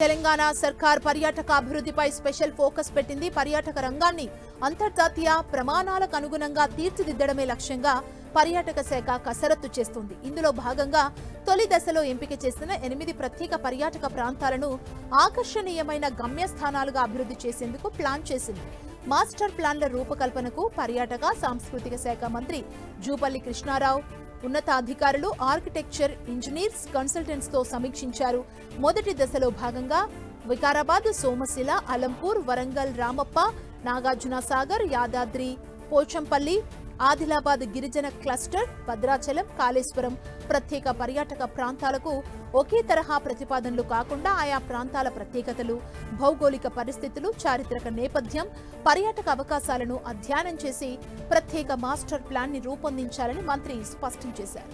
తెలంగాణ సర్కార్ పర్యాటక అభివృద్ధిపై స్పెషల్ ఫోకస్ పెట్టింది. పర్యాటక రంగాన్ని అంతర్జాతీయ ప్రమాణాలకు అనుగుణంగా తీర్చిదిద్దడమే లక్ష్యంగా పర్యాటక శాఖ కసరత్తు చేస్తుంది. ఇందులో భాగంగా తొలి దశలో ఎంపిక చేసిన 8 ప్రత్యేక పర్యాటక ప్రాంతాలను ఆకర్షణీయమైన గమ్యస్థానాలుగా అభివృద్ధి చేసేందుకు ప్లాన్ చేసింది. మాస్టర్ ప్లాన్ల రూపకల్పనకు పర్యాటక సాంస్కృతిక శాఖ మంత్రి జూపల్లి కృష్ణారావు ఉన్నతాధికారులు, ఆర్కిటెక్చర్, ఇంజనీర్స్, కన్సల్టెంట్స్ తో సమీక్షించారు. మొదటి దశలో భాగంగా వికారాబాద్, సోమశిల, అలంపూర్, వరంగల్, రామప్ప, నాగార్జున సాగర్, యాదాద్రి, పోచంపల్లి, ఆదిలాబాద్ గిరిజన క్లస్టర్, భద్రాచలం, కాళేశ్వరం ప్రత్యేక పర్యాటక ప్రాంతాలకు ఒకే తరహా ప్రతిపాదనలు కాకుండా ఆయా ప్రాంతాల ప్రత్యేకతలు, భౌగోళిక పరిస్థితులు, చారిత్రక నేపథ్యం, పర్యాటక అవకాశాలను అధ్యయనం చేసి ప్రత్యేక మాస్టర్ ప్లాన్ ని రూపొందించాలని మంత్రి స్పష్టం చేశారు.